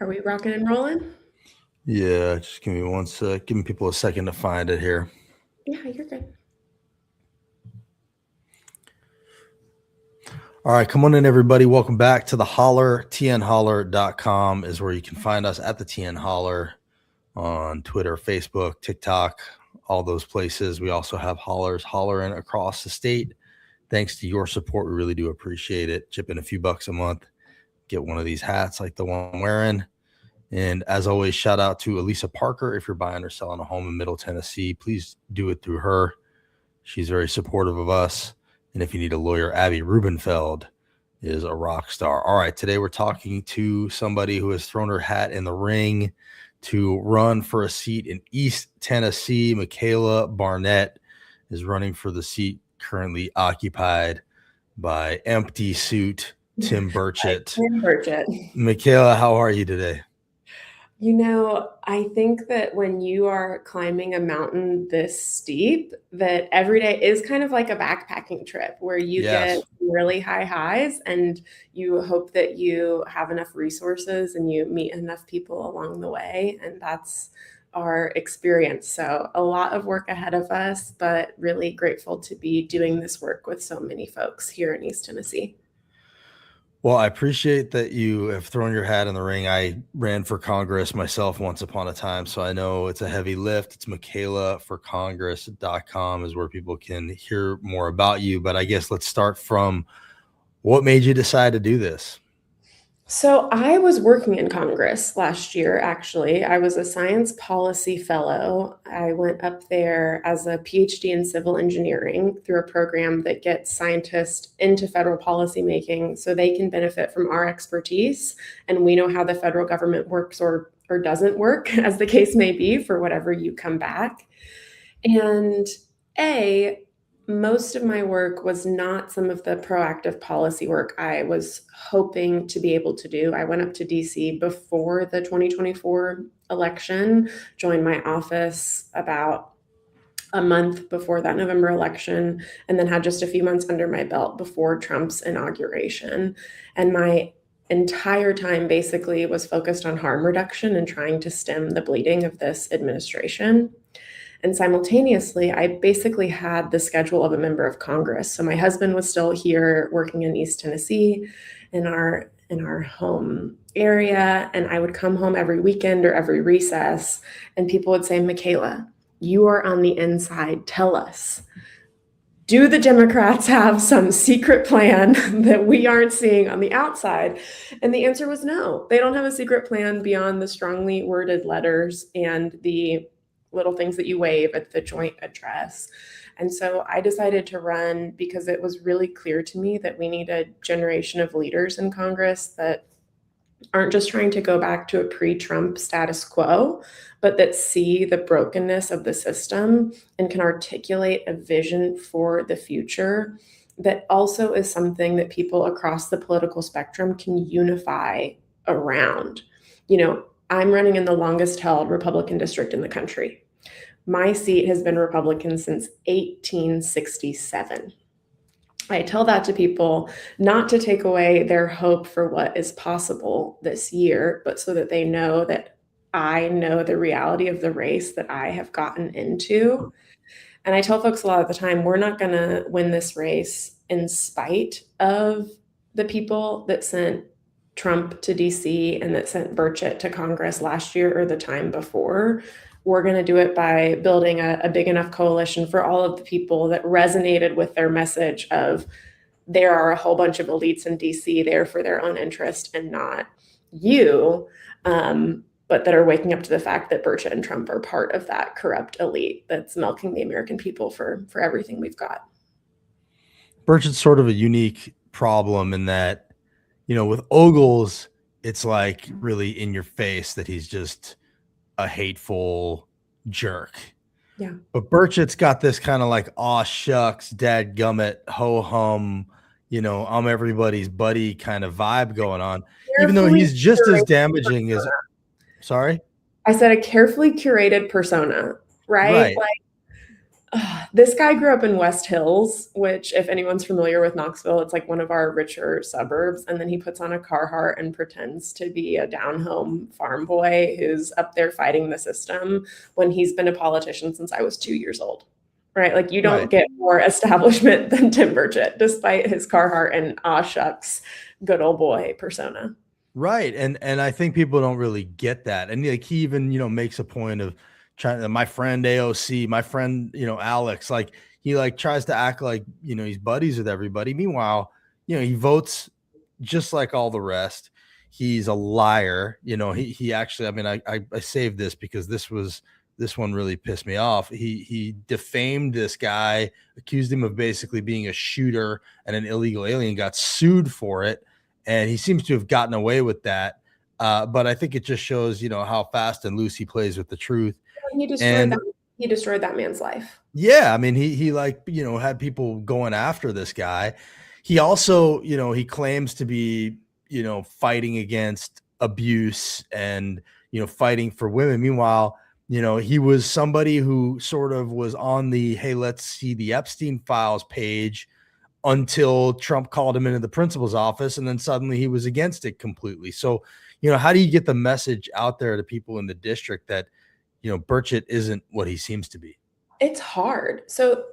Are we rocking and rolling? Yeah, just give me one sec. Giving people a second to find it here. Yeah, you're good. All right, come on in, everybody. Welcome back to the Holler. TNHoller.com is where you can find us at the TN Holler on Twitter, Facebook, TikTok, all those places. We also have hollers hollering across the state. Thanks to your support, we really do appreciate it. Chip in a few bucks a month, get one of these hats like the one I'm wearing. And as always, shout out to Elisa Parker. If you're buying or selling a home in Middle Tennessee, please do it through her. She's very supportive of us. And if you need a lawyer, Abby Rubenfeld is a rock star. All right, today we're talking to somebody who has thrown her hat in the ring to run for a seat in East Tennessee. Michaela Barnett is running for the seat currently occupied by empty suit Tim Burchett. Tim Burchett. Michaela, how are you today? I think that when you are climbing a mountain this steep, that every day is kind of like a backpacking trip where you get Yes. really high highs and you hope that you have enough resources and you meet enough people along the way. And that's our experience. So, a lot of work ahead of us, but really grateful to be doing this work with so many folks here in East Tennessee. Well, I appreciate that you have thrown your hat in the ring. I ran for Congress myself once upon a time, so I know it's a heavy lift. It's MichaelaForCongress.com is where people can hear more about you. But I guess let's start from what made you decide to do this? So I was working in Congress last year, actually. I was a science policy fellow. I went up there as a PhD in civil engineering through a program that gets scientists into federal policy making so they can benefit from our expertise. And we know how the federal government works or doesn't work, as the case may be, for whatever you come back. And A, most of my work was not some of the proactive policy work I was hoping to be able to do. I went up to DC before the 2024 election, joined my office about a month before that November election, and then had just a few months under my belt before Trump's inauguration. And my entire time basically was focused on harm reduction and trying to stem the bleeding of this administration. And simultaneously, I basically had the schedule of a member of Congress. So my husband was still here working in East Tennessee in our home area, and I would come home every weekend or every recess, and people would say, "Michaela, you are on the inside. Tell us, do the Democrats have some secret plan that we aren't seeing on the outside?" And the answer was no. They don't have a secret plan beyond the strongly worded letters and the little things that you wave at the joint address. And so I decided to run because it was really clear to me that we need a generation of leaders in Congress that aren't just trying to go back to a pre-Trump status quo, but that see the brokenness of the system and can articulate a vision for the future that also is something that people across the political spectrum can unify around. I'm running in the longest held Republican district in the country. My seat has been Republican since 1867. I tell that to people not to take away their hope for what is possible this year, but so that they know that I know the reality of the race that I have gotten into. And I tell folks a lot of the time, we're not going to win this race in spite of the people that sent Trump to DC and that sent Burchett to Congress last year or the time before. We're going to do it by building a big enough coalition for all of the people that resonated with their message of there are a whole bunch of elites in DC there for their own interest and not you, but that are waking up to the fact that Burchett and Trump are part of that corrupt elite that's milking the American people for everything we've got. Burchett's sort of a unique problem in that, with Ogles, it's like really in your face that he's just a hateful jerk. Yeah. But Burchett's got this kind of like, aw shucks, dad gummit, ho hum, I'm everybody's buddy kind of vibe going on, even though Carefully he's just as curated damaging as, persona. sorry? I said a carefully curated persona, right? Right. This guy grew up in West Hills, which, if anyone's familiar with Knoxville, it's like one of our richer suburbs. And then he puts on a Carhartt and pretends to be a down home farm boy who's up there fighting the system when he's been a politician since I was 2 years old. Right? Like, you don't Right. get more establishment than Tim Burchett, despite his Carhartt and aw shucks, good old boy persona. Right. And I think people don't really get that. And like he even, makes a point of trying to my friend AOC, my friend, Alex, like he like tries to act like, he's buddies with everybody. Meanwhile, he votes just like all the rest. He's a liar. He actually, I mean, I saved this because this one really pissed me off. He defamed this guy, accused him of basically being a shooter and an illegal alien, got sued for it. And he seems to have gotten away with that. But I think it just shows, how fast and loose he plays with the truth. He destroyed And that. He destroyed that man's life. yeah, I mean, he like, had people going after this guy. He also, he claims to be, fighting against abuse and, fighting for women. Meanwhile, he was somebody who sort of was on the, hey, let's see the Epstein files page until Trump called him into the principal's office, and then suddenly he was against it completely. So, how do you get the message out there to people in the district that, Burchett isn't what he seems to be? It's hard. So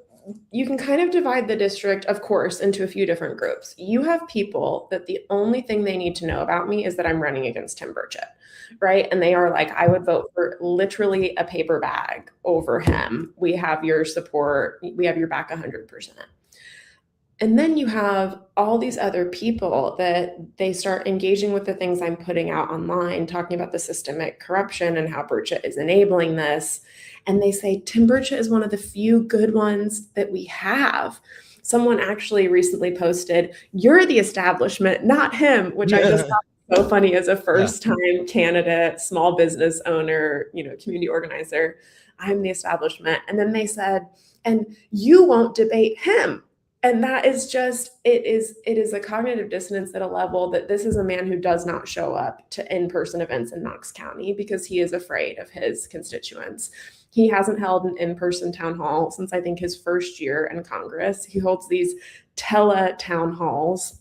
you can kind of divide the district, of course, into a few different groups. You have people that the only thing they need to know about me is that I'm running against Tim Burchett, right? And they are like, I would vote for literally a paper bag over him. We have your support. We have your back 100%. And then you have all these other people that they start engaging with the things I'm putting out online, talking about the systemic corruption and how Burchett is enabling this. And they say, Tim Burchett is one of the few good ones that we have. Someone actually recently posted, "You're the establishment, not him," which I just thought was so funny as a first time candidate, small business owner, community organizer. I'm the establishment. And then they said, and you won't debate him. And that is just, it is a cognitive dissonance at a level that this is a man who does not show up to in-person events in Knox County because he is afraid of his constituents. He hasn't held an in-person town hall since I think his first year in Congress. He holds these tele-town halls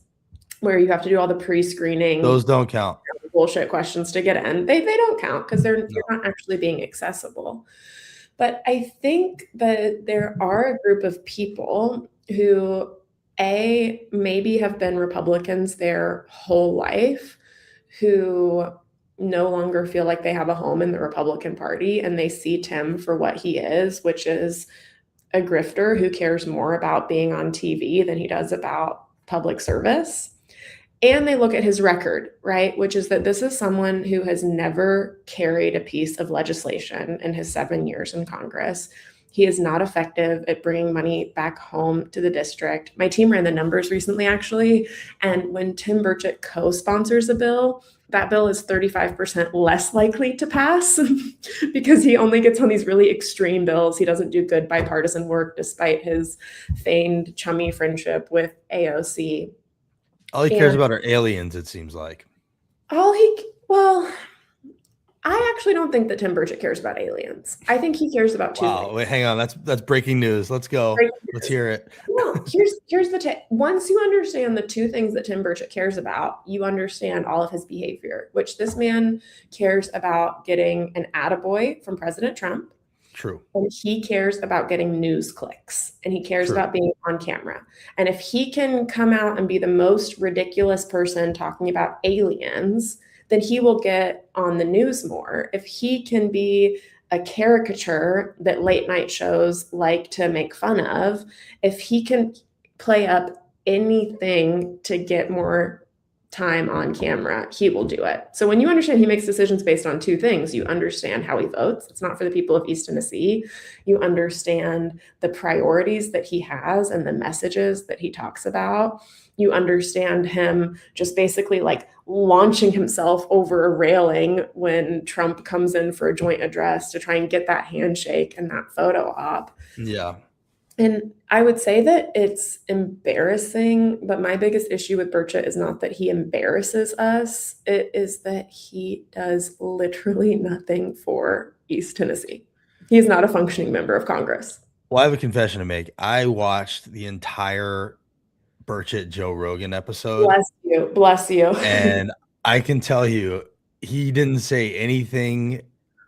where you have to do all the pre-screening. Those don't count. Bullshit questions to get in. They don't count because you're not actually being accessible. But I think that there are a group of people who, maybe have been Republicans their whole life, who no longer feel like they have a home in the Republican Party, and they see Tim for what he is, which is a grifter who cares more about being on TV than he does about public service. And they look at his record, right? Which is that this is someone who has never carried a piece of legislation in his 7 years in Congress. He is not effective at bringing money back home to the district. My team ran the numbers recently, actually. And when Tim Burchett co-sponsors a bill, that bill is 35% less likely to pass because he only gets on these really extreme bills. He doesn't do good bipartisan work despite his feigned chummy friendship with AOC. All he cares about are aliens, it seems like. Well, I actually don't think that Tim Burchett cares about aliens. I think he cares about two things. Wait, hang on. That's breaking news. Let's go. Let's hear it. Well, here's the once you understand the two things that Tim Burchett cares about, you understand all of his behavior, which this man cares about getting an attaboy from President Trump. True. And he cares about getting news clicks, and he cares about being on camera. And if he can come out and be the most ridiculous person talking about aliens, then he will get on the news more. If he can be a caricature that late night shows like to make fun of, if he can play up anything to get more time on camera, he will do it. So when you understand he makes decisions based on two things, you understand how he votes. It's not for the people of East Tennessee. You understand the priorities that he has and the messages that he talks about. You understand him just basically like launching himself over a railing when Trump comes in for a joint address to try and get that handshake and that photo op. Yeah. And I would say that it's embarrassing, but my biggest issue with Burchett is not that he embarrasses us. It is that he does literally nothing for East Tennessee. He is not a functioning member of Congress. Well, I have a confession to make. I watched the entire Burchett Joe Rogan episode, Bless you. Bless you. and I can tell you, he didn't say anything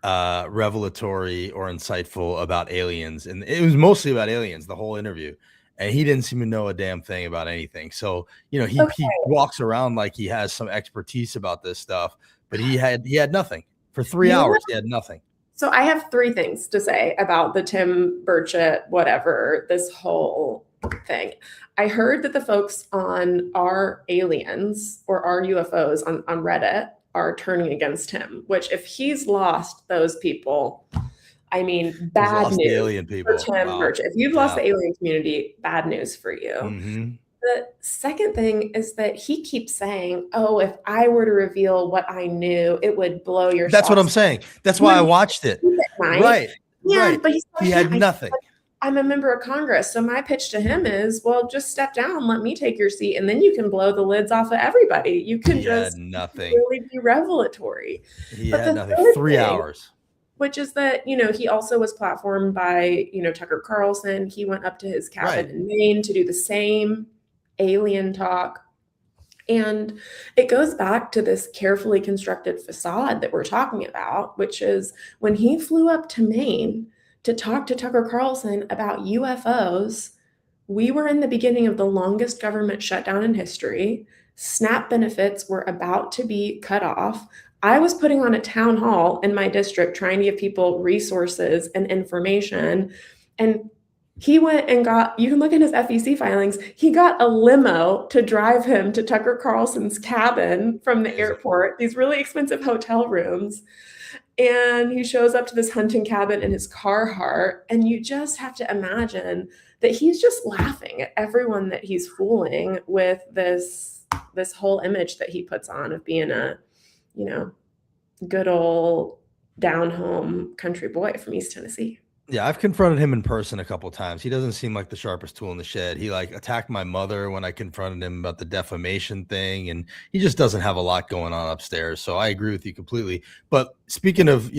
revelatory or insightful about aliens, and it was mostly about aliens the whole interview. And he didn't seem to know a damn thing about anything. So he Okay. walks around like he has some expertise about this stuff, but he had nothing for 3 You know what? hours. He had nothing. So I have three things to say about the Tim Burchett, whatever, this whole thing. I heard that the folks on our aliens or our UFOs on Reddit are turning against him, which if he's lost those people, I mean, He's bad lost the news alien for people. Tim Wow. Burchett. If you've lost Yeah. the alien community, bad news for you. Mm-hmm. The second thing is that he keeps saying, "Oh, if I were to reveal what I knew, it would blow your That's what I'm socks." saying. That's why I watched it. Right? Right. Yeah, Right. but he's He had nothing. I'm a member of Congress, so my pitch to him is, well, just step down, let me take your seat, and then you can blow the lids off of everybody. You can He had just nothing. really be revelatory. He But had the nothing. third 3 thing, hours. which is that, he also was platformed by, Tucker Carlson. He went up to his cabin in Maine to do the same alien talk. And it goes back to this carefully constructed facade that we're talking about, which is when he flew up to Maine to talk to Tucker Carlson about UFOs, we were in the beginning of the longest government shutdown in history. SNAP benefits were about to be cut off. I was putting on a town hall in my district trying to give people resources and information. And he went and you can look in his FEC filings, he got a limo to drive him to Tucker Carlson's cabin from the airport, these really expensive hotel rooms. And he shows up to this hunting cabin in his Carhartt. And you just have to imagine that he's just laughing at everyone that he's fooling with this whole image that he puts on of being a, good old down home country boy from East Tennessee. Yeah, I've confronted him in person a couple of times. He doesn't seem like the sharpest tool in the shed. He attacked my mother when I confronted him about the defamation thing, and he just doesn't have a lot going on upstairs. So I agree with you completely. But speaking of,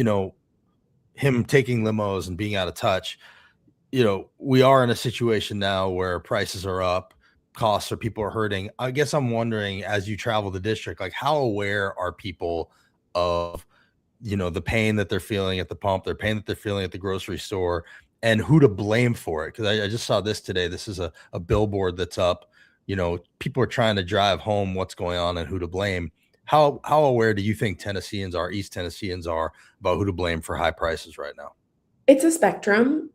him taking limos and being out of touch, we are in a situation now where prices are up, costs or people are hurting. I guess I'm wondering, as you travel the district, like how aware are people of the pain that they're feeling at the pump, their pain that they're feeling at the grocery store, and who to blame for it? Because I just saw this today. This is a billboard that's up. People are trying to drive home what's going on and who to blame. How aware do you think East Tennesseans are about who to blame for high prices right now? It's a spectrum.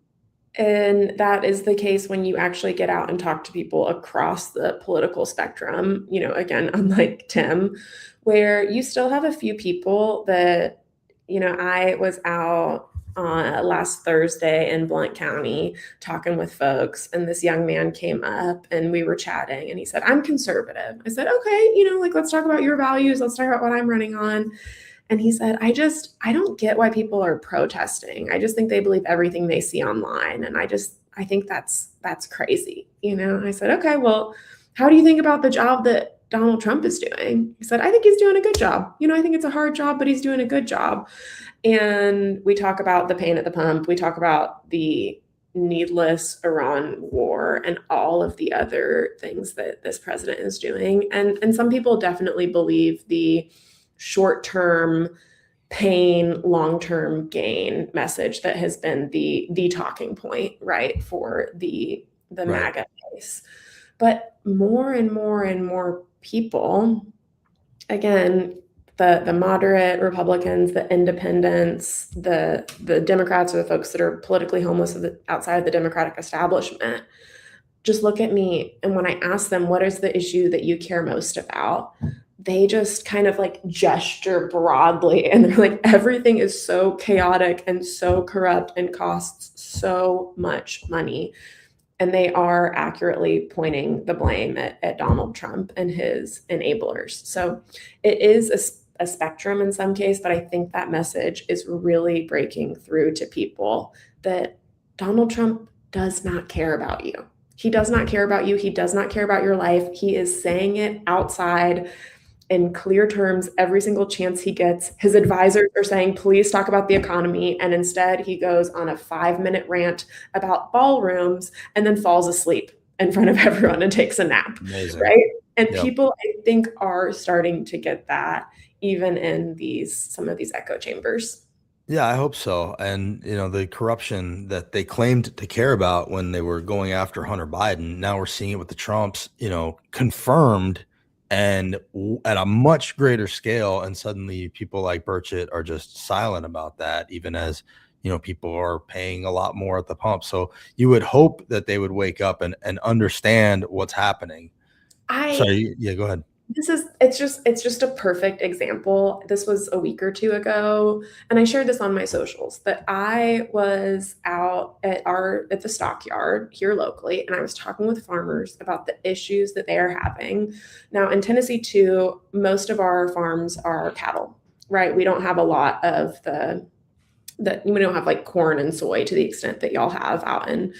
And that is the case when you actually get out and talk to people across the political spectrum, again, unlike Tim, where you still have a few people that, I was out last Thursday in Blount County talking with folks, and this young man came up and we were chatting and he said, "I'm conservative." I said, "Okay, let's talk about your values. Let's talk about what I'm running on." And he said, I don't get why people are protesting. I just think they believe everything they see online. And I think that's crazy. I said, "Okay, well, how do you think about the job that Donald Trump is doing?" He said, "I think he's doing a good job. I think it's a hard job, but he's doing a good job." And we talk about the pain at the pump. We talk about the needless Iran war and all of the other things that this president is doing. And some people definitely believe the short-term pain, long-term gain message that has been the talking point, right, for the Right. MAGA base. But more and more and more people, again, the moderate Republicans, the independents, the Democrats, or the folks that are politically homeless outside of the Democratic establishment, just look at me. And when I ask them, what is the issue that you care most about? They just kind of gesture broadly. And they're like, everything is so chaotic and so corrupt and costs so much money. And they are accurately pointing the blame at Donald Trump and his enablers. So it is a spectrum in some case, but I think that message is really breaking through to people that Donald Trump does not care about you. He does not care about you. He does not care about your life. He is saying it outside in clear terms every single chance he gets. His advisors are saying, please talk about the economy. And instead, he goes on a 5-minute rant about ballrooms and then falls asleep in front of everyone and takes a nap. Amazing. Right. And Yep. people, I think, are starting to get that even in some of these echo chambers. Yeah, I hope so. And, the corruption that they claimed to care about when they were going after Hunter Biden, now we're seeing it with the Trumps, confirmed and at a much greater scale. And suddenly people like Burchett are just silent about that, even as, people are paying a lot more at the pump. So you would hope that they would wake up and understand what's happening. Sorry, yeah, go ahead. It's just a perfect example. This was a week or two ago, and I shared this on my socials that I was out at the stockyard here locally, and I was talking with farmers about the issues that they are having. Now in Tennessee too, most of our farms are cattle, right? We don't have a lot of we don't have like corn and soy to the extent that y'all have out in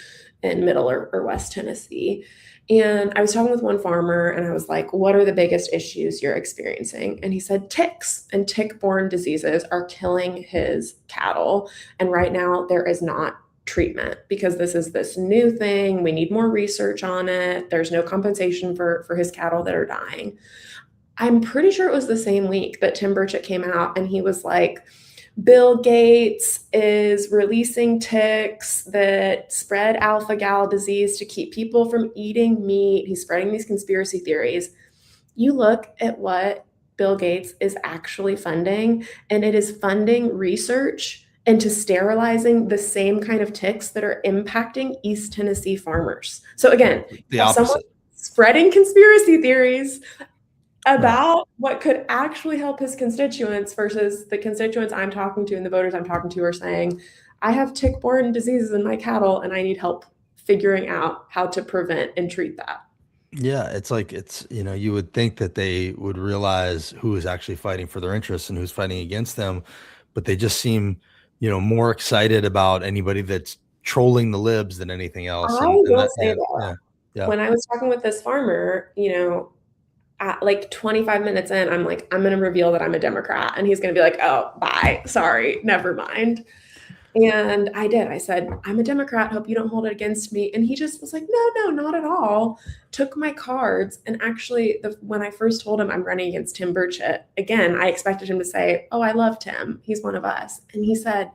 middle or West Tennessee. And I was talking with one farmer and I was like, what are the biggest issues you're experiencing? And he said ticks and tick-borne diseases are killing his cattle. And right now there is not treatment because this is this new thing. We need more research on it. There's no compensation for his cattle that are dying. I'm pretty sure it was the same week that Tim Burchett came out and he was like, Bill Gates is releasing ticks that spread alpha-gal disease to keep people from eating meat. He's spreading these conspiracy theories. You look at what Bill Gates is actually funding, and it is funding research into sterilizing the same kind of ticks that are impacting East Tennessee farmers. So again, the opposite. Someone spreading conspiracy theories about what could actually help his constituents versus the constituents I'm talking to and the voters I'm talking to are saying, I have tick-borne diseases in my cattle and I need help figuring out how to prevent and treat that. Yeah, it's like you would think that they would realize who is actually fighting for their interests and who's fighting against them, but they just seem, more excited about anybody that's trolling the libs than anything else. I And will that, say that yeah. when I was talking with this farmer, at like 25 minutes in, I'm like, I'm going to reveal that I'm a Democrat. And he's going to be like, oh, bye. Sorry. Never mind. And I did. I said, I'm a Democrat. Hope you don't hold it against me. And he just was like, no, not at all. Took my cards. And actually, when I first told him I'm running against Tim Burchett, again, I expected him to say, oh, I love Tim. He's one of us. And he said,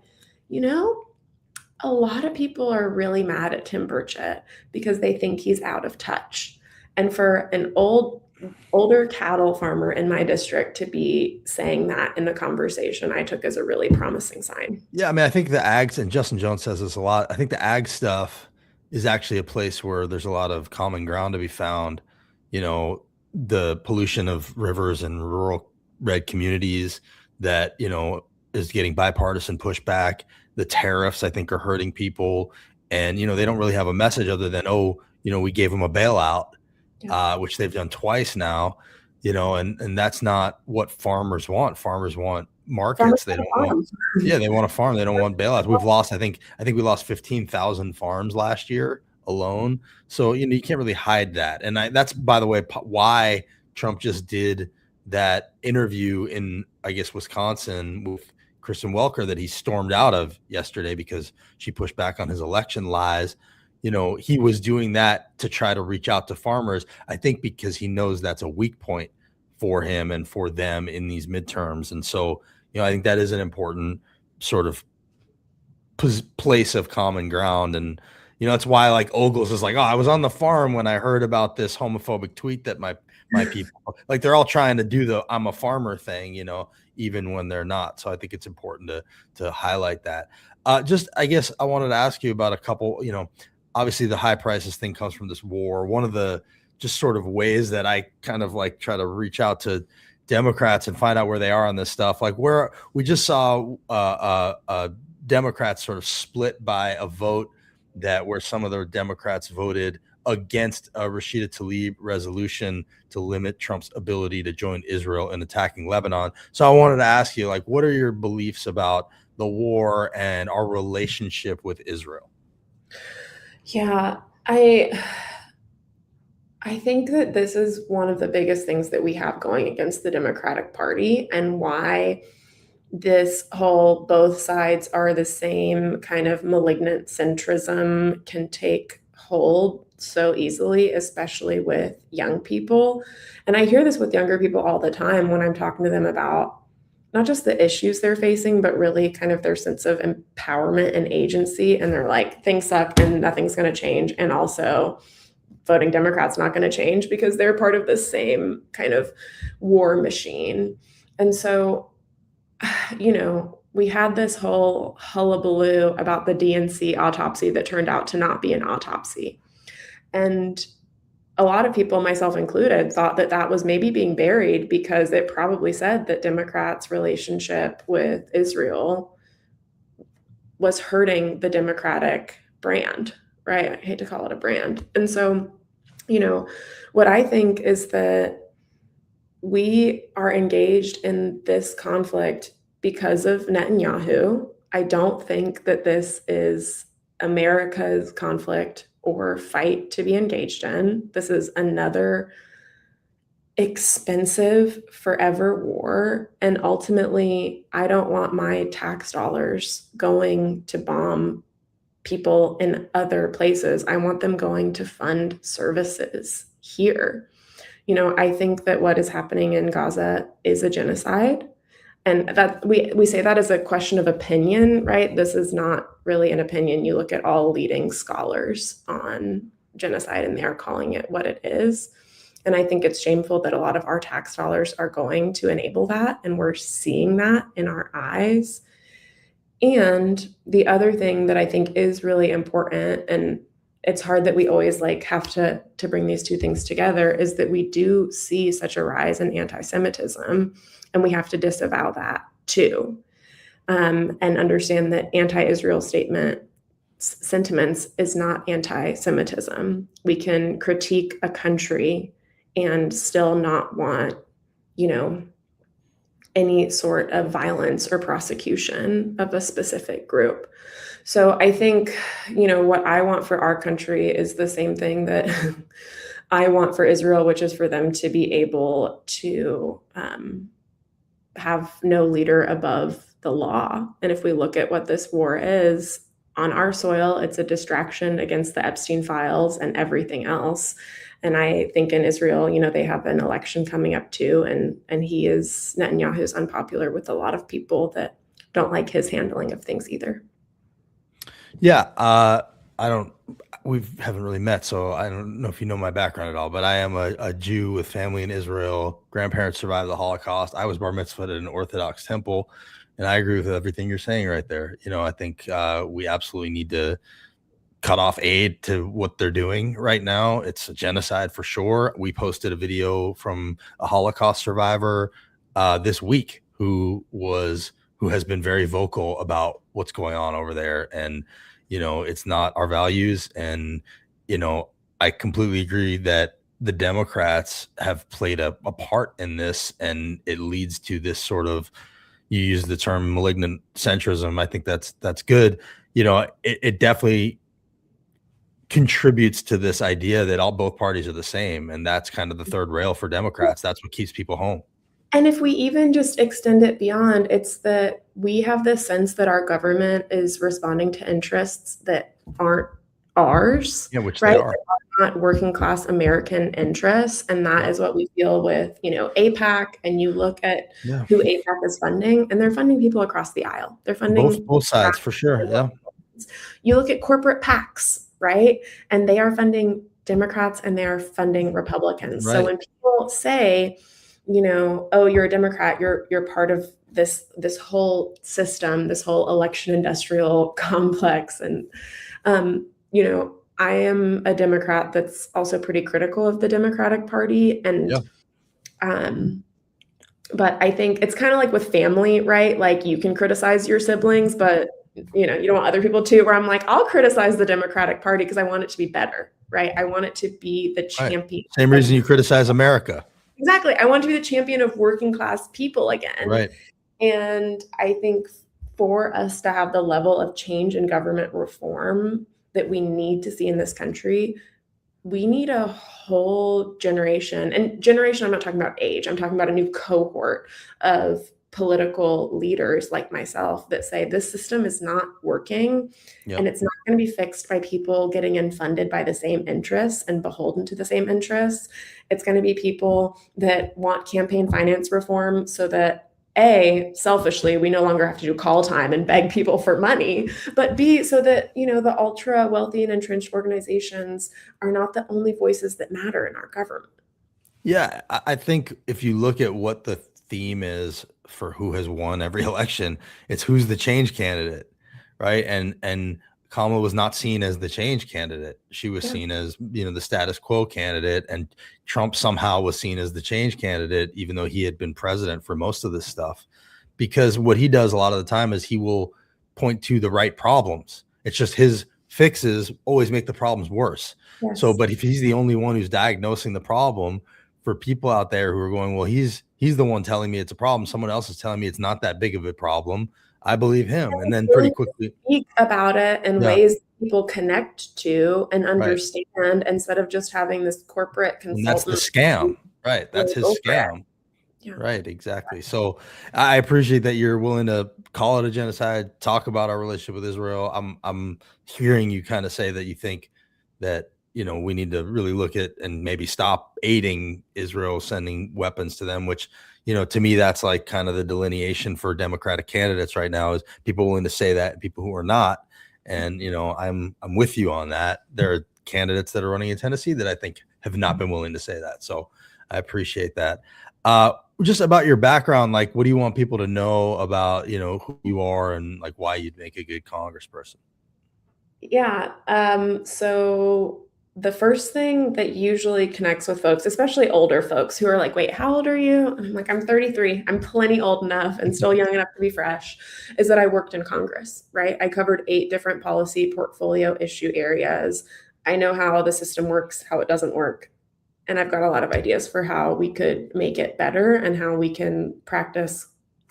a lot of people are really mad at Tim Burchett because they think he's out of touch. And for an older cattle farmer in my district to be saying that in the conversation, I took as a really promising sign. Yeah, I mean, I think the ags, and Justin Jones says this a lot, I think the ag stuff is actually a place where there's a lot of common ground to be found. The pollution of rivers and rural red communities that, is getting bipartisan pushback. The tariffs, I think, are hurting people. And, they don't really have a message other than, we gave them a bailout. Yeah. Which they've done twice now, and that's not what farmers want. Farmers want markets. They don't want, they want a farm. They don't want bailouts. We've lost, I think we lost 15,000 farms last year alone. So, you can't really hide that. And that's, by the way, why Trump just did that interview in, I guess, Wisconsin with Kristen Welker that he stormed out of yesterday because she pushed back on his election lies. He was doing that to try to reach out to farmers, I think, because he knows that's a weak point for him and for them in these midterms. And so, I think that is an important sort of place of common ground. And, that's why like Ogles is like, oh, I was on the farm when I heard about this homophobic tweet that my people, like, they're all trying to do the I'm a farmer thing, even when they're not. So I think it's important to highlight that. Just, I guess I wanted to ask you about a couple, obviously the high prices thing comes from this war. One of the just sort of ways that I kind of like try to reach out to Democrats and find out where they are on this stuff, like where we just saw Democrats sort of split by a vote where some of the Democrats voted against a Rashida Tlaib resolution to limit Trump's ability to join Israel in attacking Lebanon. So I wanted to ask you, like, what are your beliefs about the war and our relationship with Israel? Yeah, I think that this is one of the biggest things that we have going against the Democratic Party, and why this whole both sides are the same kind of malignant centrism can take hold so easily, especially with young people. And I hear this with younger people all the time when I'm talking to them about not just the issues they're facing, but really kind of their sense of empowerment and agency. And they're like, things suck and nothing's going to change. And also, voting Democrat's not going to change because they're part of the same kind of war machine. And so, we had this whole hullabaloo about the DNC autopsy that turned out to not be an autopsy. And a lot of people, myself included, thought that that was maybe being buried because it probably said that Democrats' relationship with Israel was hurting the Democratic brand, right? I hate to call it a brand. And so, what I think is that we are engaged in this conflict because of Netanyahu. I don't think that this is America's conflict or fight to be engaged in. This is another expensive forever war. And ultimately, I don't want my tax dollars going to bomb people in other places. I want them going to fund services here. I think that what is happening in Gaza is a genocide. And that we say that as a question of opinion, right? This is not really an opinion. You look at all leading scholars on genocide and they are calling it what it is. And I think it's shameful that a lot of our tax dollars are going to enable that. And we're seeing that in our eyes. And the other thing that I think is really important, and it's hard that we always have to bring these two things together, is that we do see such a rise in anti-Semitism, and we have to disavow that too, and understand that anti-Israel sentiments is not anti-Semitism. We can critique a country and still not want, any sort of violence or prosecution of a specific group. So I think, what I want for our country is the same thing that I want for Israel, which is for them to be able to have no leader above the law. And if we look at what this war is on our soil, it's a distraction against the Epstein files and everything else. And I think in Israel, they have an election coming up too, and Netanyahu is unpopular with a lot of people that don't like his handling of things either. Yeah, we haven't really met, so I don't know if you know my background at all, but I am a Jew with family in Israel. Grandparents survived the Holocaust. I was bar mitzvahed at an Orthodox temple, and I agree with everything you're saying right there. I think we absolutely need to cut off aid to what they're doing right now. It's a genocide for sure. We posted a video from a Holocaust survivor this week who has been very vocal about what's going on over there. And, it's not our values. And, I completely agree that the Democrats have played a part in this, and it leads to this sort of, you use the term malignant centrism. I think that's good. It definitely contributes to this idea that both parties are the same, and that's kind of the third rail for Democrats. That's what keeps people home. And if we even just extend it beyond, it's that we have this sense that our government is responding to interests that aren't ours, Yeah, which right? they are. Not working class American interests. And that is what we feel with, APAC. And you look at who APAC is funding, and they're funding people across the aisle. They're funding both sides for sure. Yeah. You look at corporate PACs, right? And they are funding Democrats and they are funding Republicans. Right. So when people say, oh, you're a Democrat, you're part of this whole system, this whole election industrial complex. And, I am a Democrat that's also pretty critical of the Democratic Party. And, but I think it's kind of like with family, right? Like you can criticize your siblings, but you don't want other people to, where I'm like, I'll criticize the Democratic Party because I want it to be better, right? I want it to be the champion. Right. Same reason you criticize America. Exactly. I want to be the champion of working class people again. Right. And I think for us to have the level of change in government reform that we need to see in this country, we need a whole generation, and generation, I'm not talking about age, I'm talking about a new cohort of political leaders like myself that say this system is not working and Yep. it's not going to be fixed by people getting in funded by the same interests and beholden to the same interests. It's going to be people that want campaign finance reform so that A, selfishly, we no longer have to do call time and beg people for money, but B, so that, the ultra wealthy and entrenched organizations are not the only voices that matter in our government. Yeah, I think if you look at what the theme is for who has won every election, it's who's the change candidate, right? And Kamala was not seen as the change candidate. She was Yeah. seen as, the status quo candidate, and Trump somehow was seen as the change candidate, even though he had been president for most of this stuff. Because what he does a lot of the time is he will point to the right problems. It's just his fixes always make the problems worse. So, Yes. but if he's the only one who's diagnosing the problem, for people out there who are going, well, he's the one telling me it's a problem, someone else is telling me it's not that big of a problem, I believe him. And then pretty Willing to quickly, speak about it in yeah, ways people connect to and right. understand instead of just having this corporate And that's the consultant scam, right? That's his over it. scam. Yeah. Right, exactly. So I appreciate that you're willing to call it a genocide, talk about our relationship with Israel. I'm hearing you kind of say that you think that, we need to really look at and maybe stop aiding Israel, sending weapons to them, which, to me, that's like kind of the delineation for Democratic candidates right now, is people willing to say that and people who are not. And, I'm with you on that. There are candidates that are running in Tennessee that I think have not been willing to say that. So I appreciate that. Just about your background, like, what do you want people to know about, who you are and like why you'd make a good congressperson? Yeah. So the first thing that usually connects with folks, especially older folks who are like, wait, how old are you? And I'm like, I'm 33. I'm plenty old enough and still young enough to be fresh, is that I worked in Congress, right? I covered 8 different policy portfolio issue areas. I know how the system works, how it doesn't work. And I've got a lot of ideas for how we could make it better and how we can practice,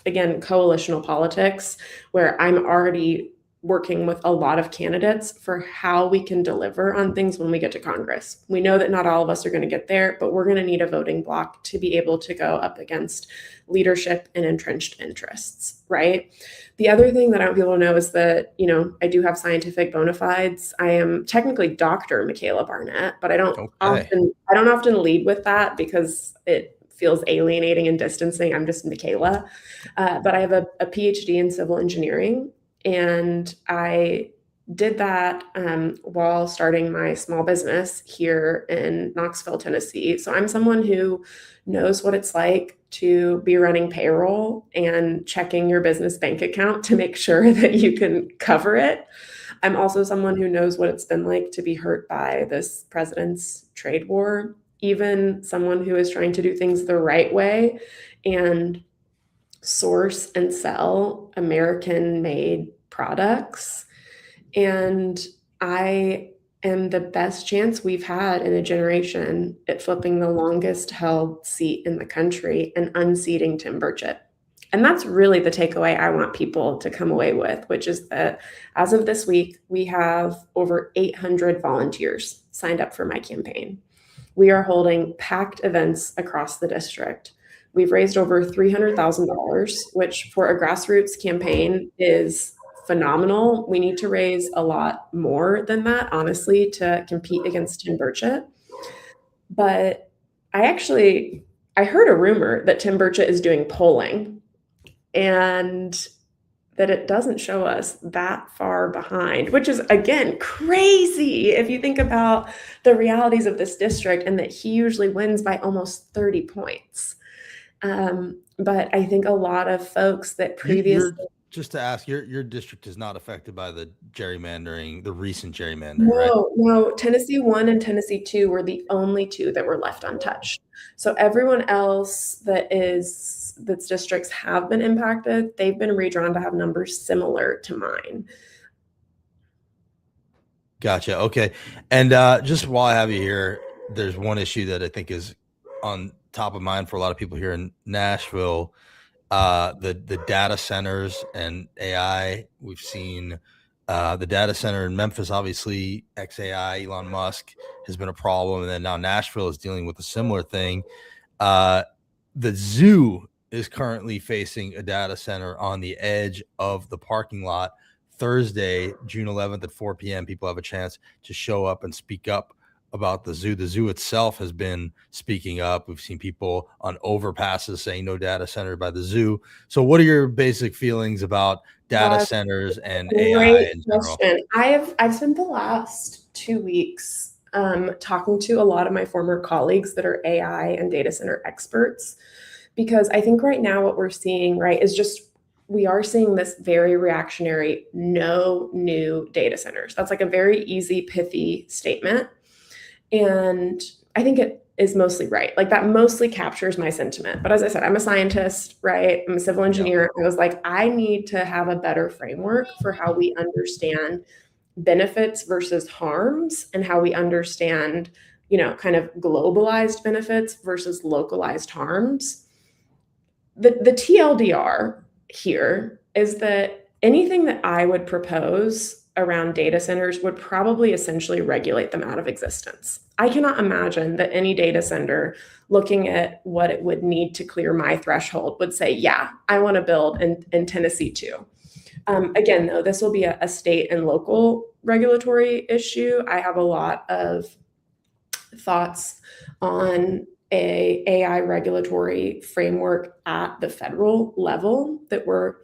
again, coalitional politics, where I'm already working with a lot of candidates for how we can deliver on things when we get to Congress. We know that not all of us are going to get there, but we're going to need a voting bloc to be able to go up against leadership and entrenched interests, right? The other thing that I want people to know is that, I do have scientific bona fides. I am technically Dr. Michaela Barnett, but Okay. I don't often lead with that because it feels alienating and distancing. I'm just Michaela. But I have a PhD in civil engineering, and I did that while starting my small business here in Knoxville, Tennessee. So I'm someone who knows what it's like to be running payroll and checking your business bank account to make sure that you can cover it. I'm also someone who knows what it's been like to be hurt by this president's trade war, even someone who is trying to do things the right way and source and sell American made products. And I am the best chance we've had in a generation at flipping the longest held seat in the country and unseating Tim Burchett. And that's really the takeaway I want people to come away with, which is that as of this week, we have over 800 volunteers signed up for my campaign. We are holding packed events across the district. We've raised over $300,000, which for a grassroots campaign is phenomenal. We need to raise a lot more than that, honestly, to compete against Tim Burchett. But I heard a rumor that Tim Burchett is doing polling and that it doesn't show us that far behind, which is, again, crazy if you think about the realities of this district and that he usually wins by almost 30 points. But I think a lot of folks that You're previously just to ask, your district is not affected by the gerrymandering, the recent gerrymandering, right? No, no, Tennessee 1 and Tennessee 2 were the only 2 that were left untouched. So everyone else that's districts have been impacted, they've been redrawn to have numbers similar to mine. Gotcha. Okay. And just while I have you here, there's one issue that I think is on top of mind for a lot of people here in Nashville. The data centers and AI. We've seen The data center in Memphis, obviously, XAI, Elon Musk has been a problem. And then now Nashville is dealing with a similar thing. The zoo is currently facing a data center on the edge of the parking lot. Thursday, June 11th at 4 p.m., people have a chance to show up and speak up about the zoo. The zoo itself has been speaking up. We've seen people on overpasses saying no data center by the zoo. So what are your basic feelings about data centers and AI Great in general? question. I've spent the last 2 weeks talking to a lot of my former colleagues that are AI and data center experts, because I think right now what we're seeing, right, is just we are seeing this very reactionary no new data centers. That's like a very easy, pithy statement. And I think it is mostly right. Like that mostly captures my sentiment. But as I said, I'm a scientist, right? I'm a civil Yeah. engineer. I was like, I need to have a better framework for how we understand benefits versus harms and how we understand, kind of globalized benefits versus localized harms. The TLDR here is that anything that I would propose around data centers would probably essentially regulate them out of existence. I cannot imagine that any data center looking at what it would need to clear my threshold would say, yeah, I want to build in Tennessee too. Again, though, this will be a state and local regulatory issue. I have a lot of thoughts on a AI regulatory framework at the federal level that we're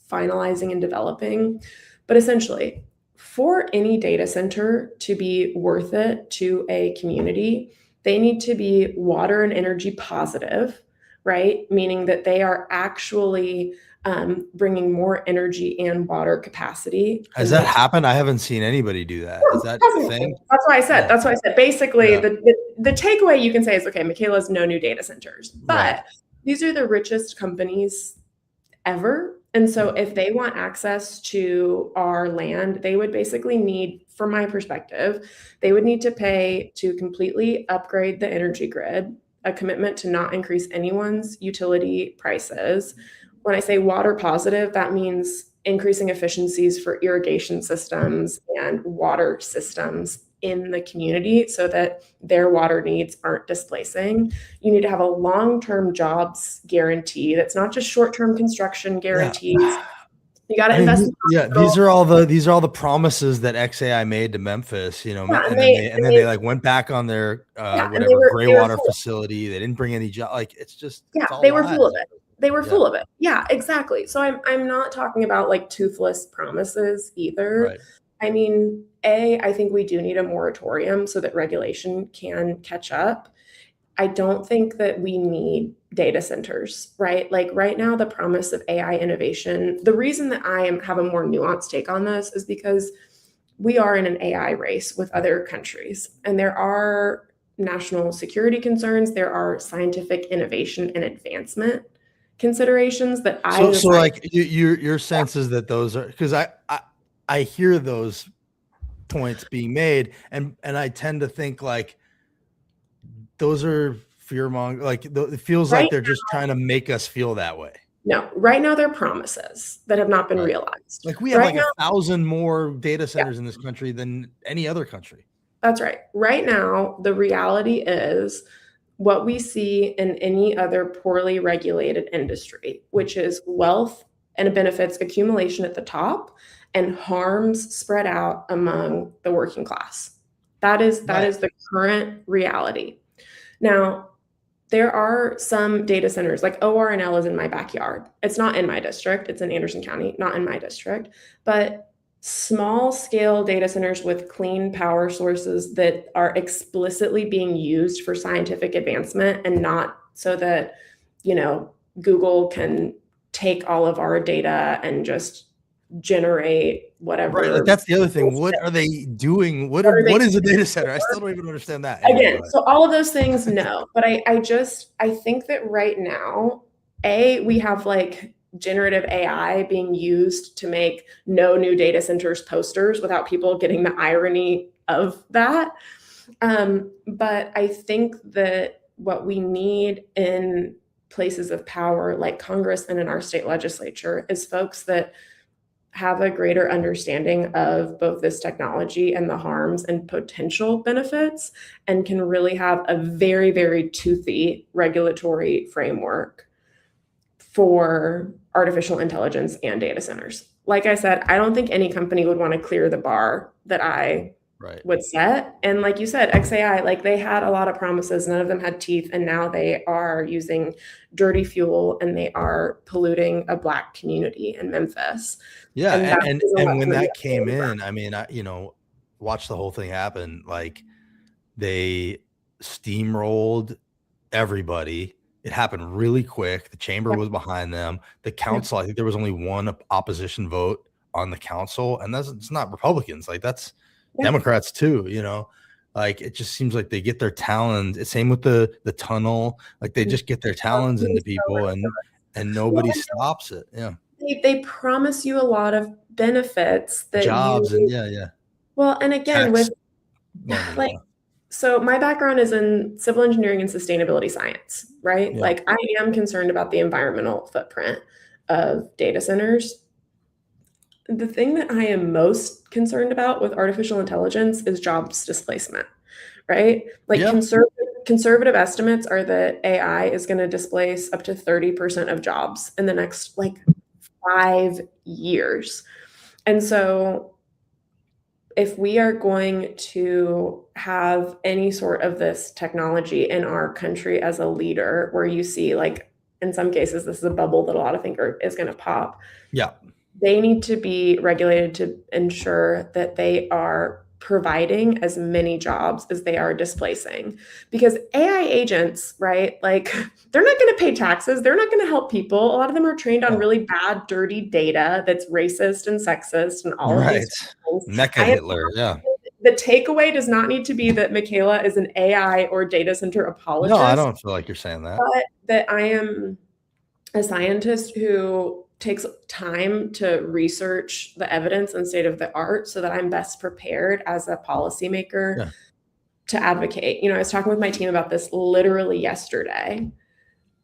finalizing and developing. But essentially, for any data center to be worth it to a community, they need to be water and energy positive, right? Meaning that they are actually bringing more energy and water capacity Has in that the happened? I haven't seen anybody do that. Is that a thing? That's why I said. Yeah. That's why I said. Basically, Yeah. the takeaway you can say is, okay, Michaela's no new data centers, Right. but these are the richest companies ever. And so if they want access to our land, they would basically need, from my perspective, they would need to pay to completely upgrade the energy grid, a commitment to not increase anyone's utility prices. When I say water positive, that means increasing efficiencies for irrigation systems and water systems in the community so that their water needs aren't displacing. You need to have a long-term jobs guarantee that's not just short-term construction guarantees. Yeah. You got to I mean, invest in yeah, hospital. these are all the promises that XAI made to Memphis, Yeah, and then they like went back on their and they whatever were gray they were water full. facility. They didn't bring any job. Like Yeah, it's all they were full lies. of it. They were Yeah, full of it. Yeah, exactly. So I'm not talking about like toothless promises either. right. I mean, I think we do need a moratorium so that regulation can catch up. I don't think that we need data centers, right? Like right now, the promise of AI innovation, the reason that have a more nuanced take on this is because we are in an AI race with other countries, and there are national security concerns, there are scientific innovation and advancement considerations that I, So as a so scientist, like your sense is that those are because I hear those points being made, and I tend to think like those are fear mongering. Like it feels like right they're just trying to make us feel that way. now, right now, they're promises that have not been Right. realized. Like we have Right like now, 1,000 more data yeah, centers in this country than any other country. that's right. Right now, the reality is what we see in any other poorly regulated industry, which is wealth and benefits accumulation at the top and harms spread out among the working class. That Right. is the current reality. Now, there are some data centers, like ORNL is in my backyard. It's not in my district. It's in Anderson County, not in my district. But small scale data centers with clean power sources that are explicitly being used for scientific advancement and not so that, you know, Google can take all of our data and just generate Right. Like whatever that's the other thing. bullshit. What are they doing? What are they What is a data center? I still don't even understand that. Anyway, go again, ahead. so all of those things, no. But I think that right now, we have like generative AI being used to make no new data centers posters without people getting the irony of that. But I think that what we need in places of power like Congress and in our state legislature is folks that have a greater understanding of both this technology and the harms and potential benefits, and can really have a very, very toothy regulatory framework for artificial intelligence and data centers. Like I said, I don't think any company would want to clear the bar that I Right. would set. And like you said, XAI, like they had a lot of promises, none of them had teeth, and now they are using dirty fuel and they are polluting a Black community in Memphis. Yeah, And that is a and when lesson we that have to came learn. in, I mean, I watched the whole thing happen. Like they steamrolled everybody. It happened really quick. The chamber Yep, was behind them. The yep, council, I think there was only one opposition vote on the council, and it's not Republicans. Like that's yep. Democrats too, Like it just seems like they get their talons. Same with the tunnel. Like they just get their talons into people and Well, nobody stops it. Yeah. they promise you a lot of benefits that Jobs and you, yeah. well, and again, Tax with money. like, Yeah. so my background is in civil engineering and sustainability science, right? Yeah. Like I am concerned about the environmental footprint of data centers. The thing that I am most concerned about with artificial intelligence is jobs displacement, right? Like Yeah. conservative estimates are that AI is going to displace up to 30% of jobs in the next like 5 years. And so if we are going to have any sort of this technology in our country as a leader, where you see, like, in some cases, this is a bubble that a lot of think is going to pop, Yeah. they need to be regulated to ensure that they are providing as many jobs as they are displacing. Because AI agents, right, like they're not going to pay taxes, they're not going to help people. A lot of them are trained on Yeah. really bad, dirty data that's racist and sexist and all of Right. these things. Mecha I have Hitler. Yeah. the takeaway does not need to be that Michaela is an AI or data center No, I apologist, don't feel like you're saying that. but that I am a scientist who takes time to research the evidence and state of the art so that I'm best prepared as a policymaker Yeah. to advocate. I was talking with my team about this literally yesterday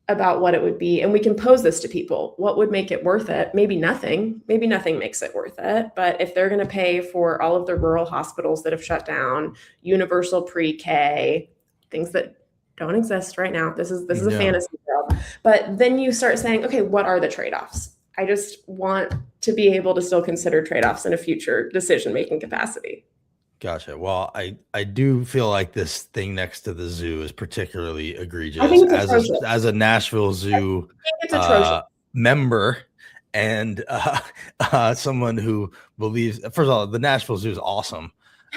about what it would be. And we can pose this to people. What would make it worth it? Maybe nothing. Maybe nothing makes it worth it. But if they're going to pay for all of the rural hospitals that have shut down, universal pre-K, things that don't exist right now. This is a Yeah. fantasy world. But then you start saying, okay, what are the trade-offs? I just want to be able to still consider trade-offs in a future decision-making capacity. Gotcha. Well, I do feel like this thing next to the zoo is particularly I egregious think it's atrocious. as a Nashville I Zoo think it's atrocious. member and someone who believes. First of all, the Nashville Zoo is awesome,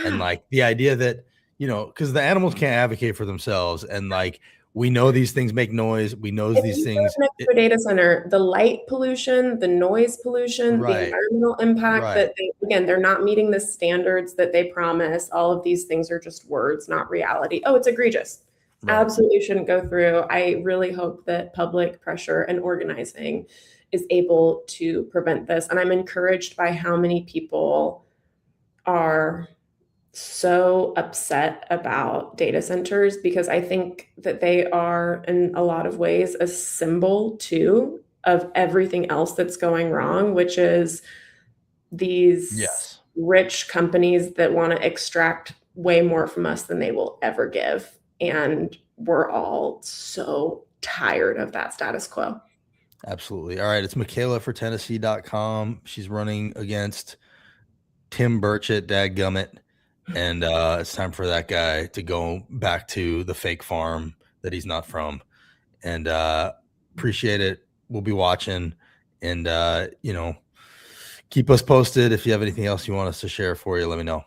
and like the idea that because the animals can't advocate for themselves, and like we know these things make noise. We know If these you live things. next to a data center, the light pollution, the noise pollution, the Right. environmental impact Right. that again, they're not meeting the standards that they promise. All of these things are just words, not reality. Oh, it's egregious. Right. Absolutely shouldn't go through. I really hope that public pressure and organizing is able to prevent this. And I'm encouraged by how many people are so upset about data centers, because I think that they are, in a lot of ways, a symbol too of everything else that's going wrong, which is these Yes. rich companies that want to extract way more from us than they will ever give. And we're all so tired of that status quo. Absolutely. All right. It's Michaela for Tennessee.com. She's running against Tim Burchett, dadgummit. And it's time for that guy to go back to the fake farm that he's not from. And appreciate it. We'll be watching. And, keep us posted. If you have anything else you want us to share for you, let me know.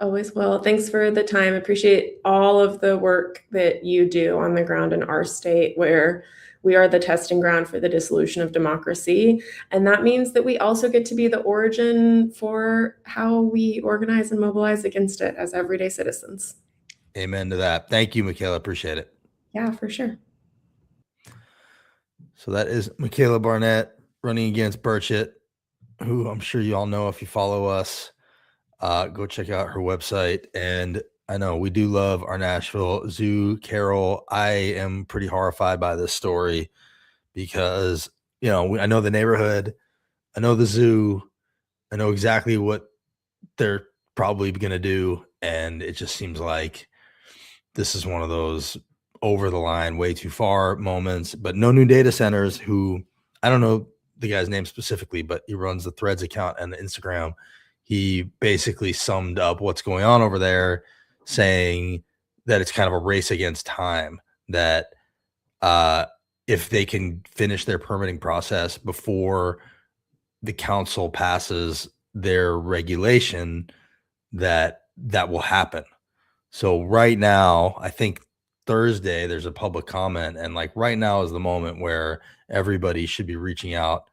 Always will. Thanks for the time. Appreciate all of the work that you do on the ground in our state, where we are the testing ground for the dissolution of democracy. And that means that we also get to be the origin for how we organize and mobilize against it as everyday citizens. Amen to that. Thank you, Michaela. Appreciate it. Yeah, for sure. So that is Michaela Barnett running against Burchett, who I'm sure you all know if you follow us. Go check out her website. And I know we do love our Nashville Zoo. Carol, I am pretty horrified by this story because, I know the neighborhood, I know the zoo, I know exactly what they're probably going to do. And it just seems like this is one of those over the line, way too far moments, but no new data centers. Who, I don't know the guy's name specifically, but he runs the Threads account and the Instagram. He basically summed up what's going on over there, saying that it's kind of a race against time, that if they can finish their permitting process before the council passes their regulation, that will happen. So right now, I think Thursday there's a public comment, and like right now is the moment where everybody should be reaching out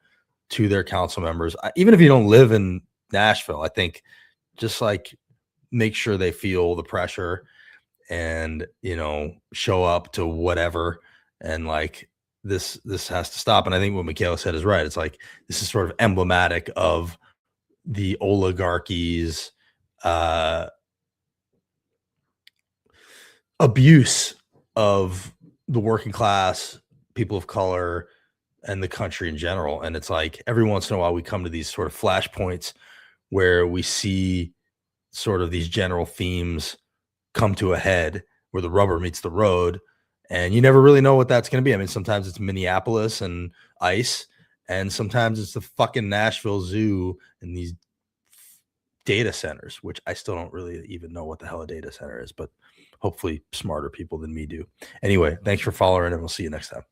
to their council members, even if you don't live in Nashville. I think just like make sure they feel the pressure and, you know, show up to whatever. And like this has to stop. And I think what Michaela said is right. It's like this is sort of emblematic of the oligarchy's abuse of the working class, people of color, and the country in general. And it's like every once in a while we come to these sort of flashpoints where we see sort of these general themes come to a head, where the rubber meets the road, and you never really know what that's going to be. I mean, sometimes it's Minneapolis and ICE, and sometimes it's the fucking Nashville Zoo and these data centers, which I still don't really even know what the hell a data center is, but hopefully smarter people than me do. Anyway, thanks for following, and we'll see you next time.